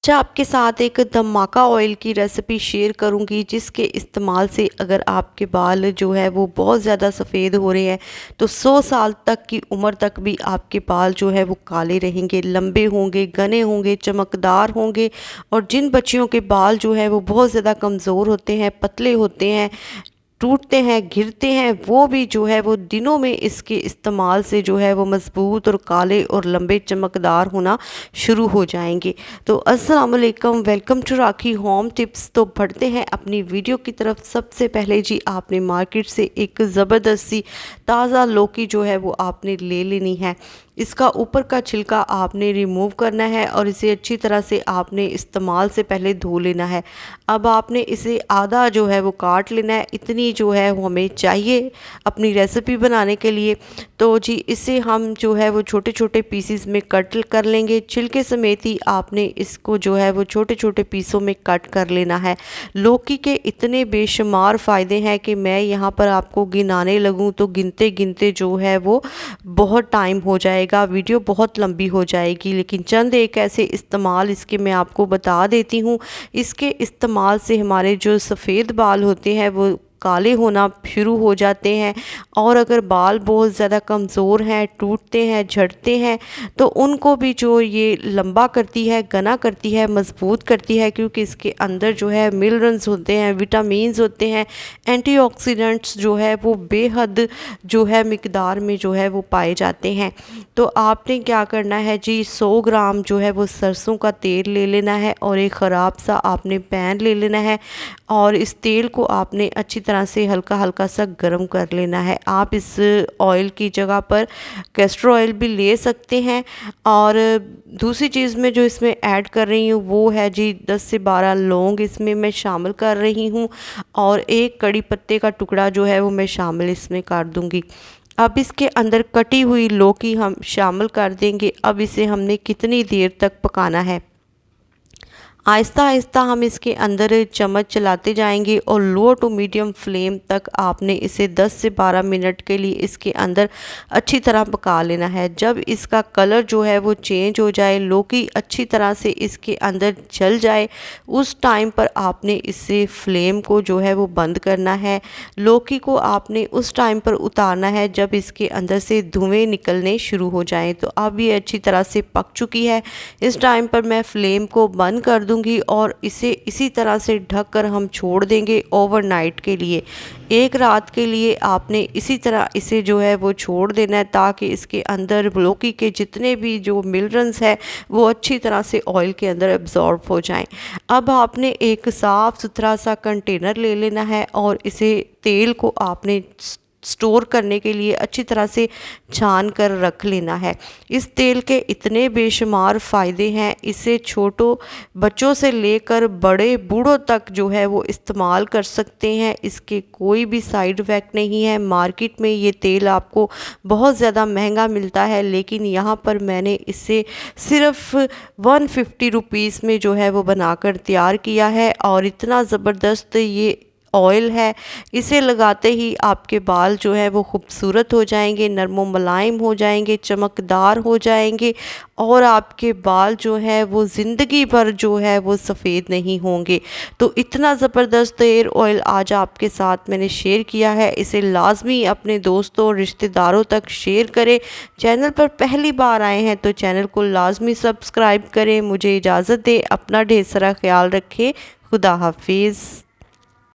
अच्छा, आपके साथ एक धमाका ऑयल की रेसिपी शेयर करूंगी जिसके इस्तेमाल से अगर आपके बाल जो है वो बहुत ज़्यादा सफ़ेद हो रहे हैं तो 100 साल तक की उम्र तक भी आपके बाल जो है वो काले रहेंगे, लंबे होंगे, घने होंगे, चमकदार होंगे। और जिन बच्चियों के बाल जो है वो बहुत ज़्यादा कमज़ोर होते हैं, पतले होते हैं, टूटते हैं, गिरते हैं, वो भी जो है वो दिनों में इसके इस्तेमाल से जो है वो मज़बूत और काले और लंबे चमकदार होना शुरू हो जाएंगे। तो अस्सलाम वालेकुम, welcome to Rakhi home tips. तो बढ़ते हैं अपनी वीडियो की तरफ। सबसे पहले जी आपने मार्केट से एक ज़बरदस्त सी ताज़ा लौकी जो है वो आपने ले लेनी है। इसका ऊपर का छिलका आपने रिमूव करना है और इसे अच्छी तरह से आपने इस्तेमाल से पहले धो लेना है। अब आपने इसे आधा जो है वो काट लेना है, इतनी जो है वो हमें चाहिए अपनी रेसिपी बनाने के लिए। तो जी इसे हम जो है वो छोटे छोटे पीसीस में कट कर लेंगे। छिलके समेत ही आपने इसको जो है वो छोटे छोटे पीसों में कट कर लेना है। लौकी के इतने बेशुमार फ़ायदे हैं कि मैं यहाँ पर आपको गिनाने लगूँ तो गिनते गिनते जो है वो बहुत टाइम हो जाएगा, वीडियो बहुत लंबी हो जाएगी। लेकिन चंद एक ऐसे इस्तेमाल इसके मैं आपको बता देती हूँ। इसके इस्तेमाल से हमारे जो सफ़ेद बाल होते हैं वो काले होना शुरू हो जाते हैं। और अगर बाल बहुत ज़्यादा कमज़ोर हैं, टूटते हैं, झड़ते हैं, तो उनको भी जो ये लंबा करती है, घना करती है, मज़बूत करती है। क्योंकि इसके अंदर जो है मिनरल्स होते हैं, विटामिन्स होते हैं, एंटीऑक्सीडेंट्स जो है वो बेहद जो है मिकदार में जो है वो पाए जाते हैं। तो आपने क्या करना है जी, 100 ग्राम जो है वो सरसों का तेल ले लेना है और एक ख़राब सा आपने पैन ले लेना है। और इस तेल को आपने अच्छी तरह से हल्का हल्का सा गर्म कर लेना है। आप इस ऑयल की जगह पर कैस्टर ऑयल भी ले सकते हैं। और दूसरी चीज़ में जो इसमें ऐड कर रही हूँ वो है जी 10 से 12 लौंग इसमें मैं शामिल कर रही हूँ। और एक कड़ी पत्ते का टुकड़ा जो है वो मैं शामिल इसमें कर दूँगी। अब इसके अंदर कटी हुई लौकी हम शामिल कर देंगे। अब इसे हमने कितनी देर तक पकाना है, आहिस्ता आहिस्ता हम इसके अंदर चम्मच चलाते जाएंगे और लो टू मीडियम फ्लेम तक आपने इसे 10 से 12 मिनट के लिए इसके अंदर अच्छी तरह पका लेना है। जब इसका कलर जो है वो चेंज हो जाए, लौकी अच्छी तरह से इसके अंदर जल जाए, उस टाइम पर आपने इससे फ्लेम को जो है वो बंद करना है। लौकी को आपने उस टाइम पर उतारना है जब इसके अंदर से धुएँ निकलने शुरू हो जाएं। तो अब ये अच्छी तरह से पक चुकी है। इस टाइम पर मैं फ्लेम को बंद कर दूंगी और इसे इसी तरह से ढककर हम छोड़ देंगे ओवरनाइट के लिए। एक रात के लिए आपने इसी तरह इसे जो है वो छोड़ देना है ताकि इसके अंदर लौकी के जितने भी जो मिनरल्स है वो अच्छी तरह से ऑयल के अंदर एब्जॉर्ब हो जाएं। अब आपने एक साफ़ सुथरा सा कंटेनर ले लेना है और इसे तेल को आपने स्टोर करने के लिए अच्छी तरह से छान कर रख लेना है। इस तेल के इतने बेशुमार फ़ायदे हैं, इसे छोटों बच्चों से लेकर बड़े बूढ़ों तक जो है वो इस्तेमाल कर सकते हैं। इसके कोई भी साइड इफ़ेक्ट नहीं है। मार्केट में ये तेल आपको बहुत ज़्यादा महंगा मिलता है, लेकिन यहाँ पर मैंने इसे सिर्फ 150 रुपीज़ में जो है वो बनाकर तैयार किया है। और इतना ज़बरदस्त ये ऑयल है, इसे लगाते ही आपके बाल जो है वो खूबसूरत हो जाएंगे, नरम मुलायम हो जाएंगे, चमकदार हो जाएंगे। और आपके बाल जो है वो ज़िंदगी भर जो है वो सफ़ेद नहीं होंगे। तो इतना ज़बरदस्त हेयर ऑयल आज आपके साथ मैंने शेयर किया है। इसे लाजमी अपने दोस्तों और रिश्तेदारों तक शेयर करें। चैनल पर पहली बार आए हैं तो चैनल को लाजमी सब्सक्राइब करें। मुझे इजाज़त दें, अपना ढेर सारा ख्याल रखें। खुदा हाफिज़।